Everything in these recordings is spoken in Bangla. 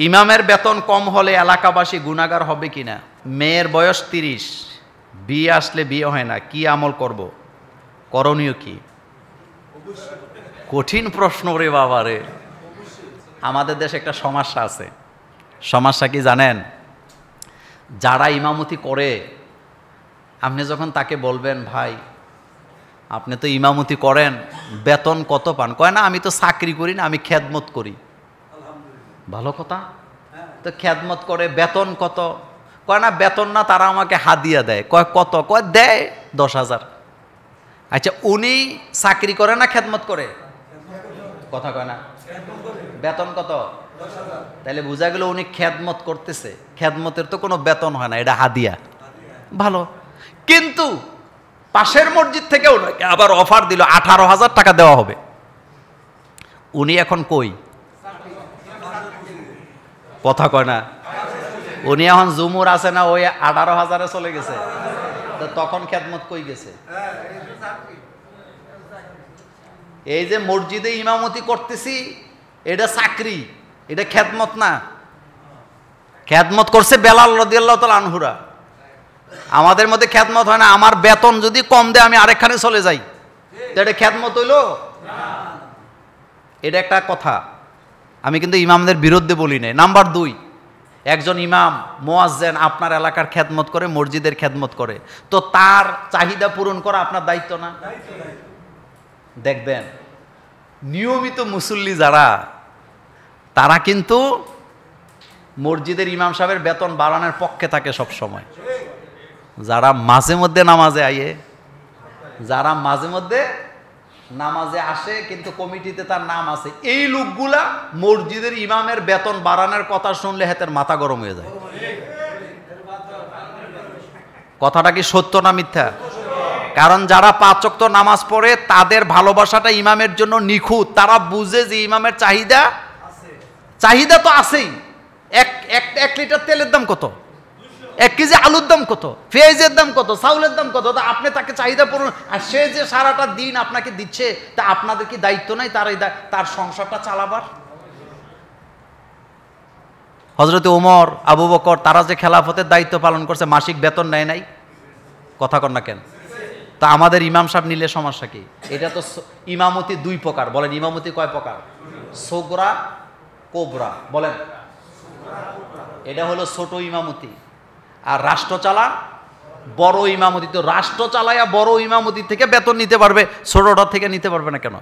ইমামের বেতন কম হলে এলাকাবাসী গুনাহগার হবে কিনা? মেয়ের বয়স 30, বিয়ে আসলে বিয়ে হয় না, কি আমল করব, করণীয় কি? কঠিন প্রশ্ন রে বাবা রে। আমাদের দেশে একটা সমস্যা আছে। সমস্যা কি জানেন? যারা ইমামতি করে, আপনি যখন তাকে বলবেন ভাই আপনি তো ইমামতি করেন, বেতন কত পান? কয় না আমি তো চাকরি করি না, আমি খেদমত করি। ভালো কথা, তো খেদমত করে বেতন কত? কয় না বেতন না, তারা আমাকে হাদিয়া দেয়। কয় কত? কয় দেয় 10,000। আচ্ছা উনি চাকরি করে না খেদমত করে? কথা কয় না, বেতন কত? তাহলে বোঝা গেল উনি খেদমত করতেছে। খেদমতের তো কোনো বেতন হয় না, এটা হাদিয়া। ভালো, কিন্তু পাশের মসজিদ থেকে ওনাকে আবার অফার দিল 18,000 টাকা দেওয়া হবে। উনি এখন কই? কথা কয় না, উনি এখন জুমুর আছে না, ওই 18,000-এ চলে গেছে। তো তখন খেদমত কই গেছে? এই যে মসজিদে ইমামতি করতেছি, এটা চাকরি, এটা খেদমত না। খেদমত করছে বেলাল রাদিয়াল্লাহু তাআলা আনহুরা। আমাদের মধ্যে খেদমত হয় না। আমার বেতন যদি কম দেয় আমি আরেকখানে চলে যাই, তো এটা খেদমত হইল? এটা একটা কথা। আমি কিন্তু ইমামদের বিরুদ্ধে বলি নাই। নাম্বার 2, একজন ইমাম মুয়াজ্জিন আপনার এলাকার খেদমত করে, মসজিদের খেদমত করে, তো তার চাহিদা পূরণ করা আপনার দায়িত্ব না? দেখবেন নিয়মিত মুসল্লি যারা, তারা কিন্তু মসজিদের ইমাম সাহেবের বেতন বাড়ানোর পক্ষে থাকে সব সময়। যারা মাঝে মধ্যে নামাজে আইয়ে, যারা মাঝে মধ্যে নামাজে আসে কিন্তু কমিটিতে তার নাম আছে, এই লোকগুলা মসজিদের ইমামের বেতন বাড়ানোর কথা শুনলে হাতের মাথা গরম হয়ে যায়। কথাটা কি সত্য না মিথ্যা? কারণ যারা 5 ওয়াক্ত নামাজ পড়ে তাদের ভালোবাসাটা ইমামের জন্য নিখুঁত। তারা বুঝে যে ইমামের চাহিদা তো আছেই। এক লিটার তেলের দাম কত? 1 কেজি আলুর দাম কত? পেঁয়াজের দাম কত? চাউলের দাম কত? তা আপনি তাকে চাহিদা পূরণ, আর সে যে সারাটা দিন আপনাকে দিচ্ছে, তা আপনাদের কি দায়িত্ব নাই তার সংসারটা চালাবার? হযরত ওমর, আবু বকর, তারা যে খেলাফতের দায়িত্ব পালন করছে, মাসিক বেতন নেয় নাই? কথা কন না কেন? তা আমাদের ইমাম সাহেব নিলে সমস্যা কি? এটা তো ইমামতি 2 প্রকার। বলেন ইমামতি কয় প্রকার? সোগরা, কোবরা। বলেন, এটা হলো ছোট ইমামতি। আর রাষ্ট্র চালান বড় ইমামতি। তো রাষ্ট্র চালায়া বড় ইমামতি থেকে বেতন নিতে পারবে, ছোটটা থেকে নিতে পারবে না কেন?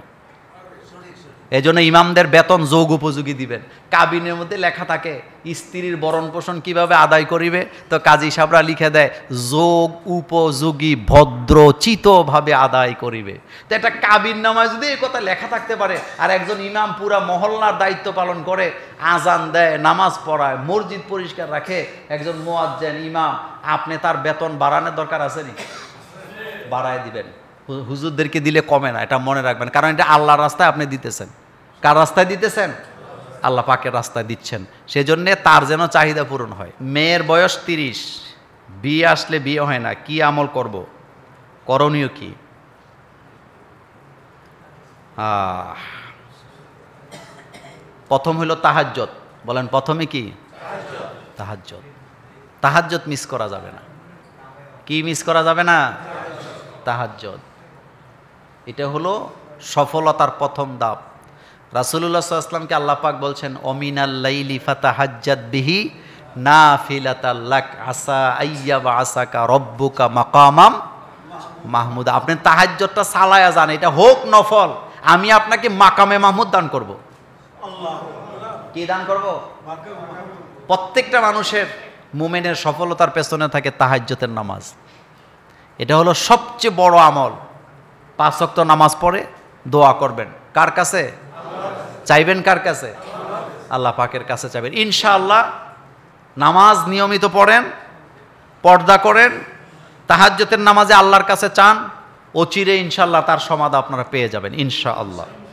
এই জন্য ইমামদের বেতন যোগ উপযোগী দিবেন। কাবিনের মধ্যে লেখা থাকে স্ত্রীর ভরণ পোষণ কিভাবে আদায় করিবে, তো কাজী সাহেবরা লিখে দেয় যোগ উপযোগী ভদ্রচিতভাবে আদায় করিবে। তো একটা কাবিন নামায় যদি এই কথা লেখা থাকতে পারে, আর একজন ইমাম পুরা মহল্লার দায়িত্ব পালন করে, আজান দেয়, নামাজ পড়ায়, মসজিদ পরিষ্কার রাখে, একজন মুয়াজ্জিন ইমাম, আপনি তার বেতন বাড়ানোর দরকার আছে নি? বাড়ায় দিবেন। হুজুরদেরকে দিলে কমে না, এটা মনে রাখবেন। কারণ এটা আল্লাহর রাস্তায় আপনি দিতেছেন। কার রাস্তায় দিতেছেন? আল্লাহ পাকের রাস্তায় দিচ্ছেন। সেজন্যে তার যেন চাহিদা পূরণ হয়। মেয়ের বয়স 30, বিয়ে আসলে বিয়ে হয় না, কি আমল করব, করণীয় কি? প্রথম হলো তাহাজ্জুদ। বলেন প্রথমে কি? তাহাজ্জুদ। তাহাজ্জুদ মিস করা যাবে না। কি মিস করা যাবে না? তাহাজ্জুদ। এটা হলো সফলতার প্রথম ধাপ। রাসূলুল্লাহ সাল্লাল্লাহু আলাইহি ওয়াসাল্লামকে আল্লাহ পাক বলছেন অমিনাল লাইলি ফাতাহাজ্জাদ বিহি নাফিলাতাল লাক আসা আইয়াবআসাকা রব্বুকা মাকামাম মাহমুদ। আপনি তাহাজ্জুদটা চালায়া যান, এটা হোক নফল, আমি আপনাকে মাকামে মাহমুদ দান করব। কি দান করব? প্রত্যেকটা মানুষের, মুমিনের সফলতার পেছনে থাকে তাহাজ্জুদের নামাজ। এটা হলো সবচেয়ে বড় আমল। 5 ওয়াক্ত নামাজ পড়ে দোয়া করবেন কার কাছে? চাইবেন কার কাছে? আল্লাহ পাকের কাছে চাইবেন। ইনশাআল্লাহ নামাজ নিয়মিত পড়েন, পর্দা করেন, তাহাজ্জুদের নামাজে আল্লাহর কাছে চান, অচিরে ইনশাআল্লাহ তার সমাধা আপনারা পেয়ে যাবেন ইনশাআল্লাহ।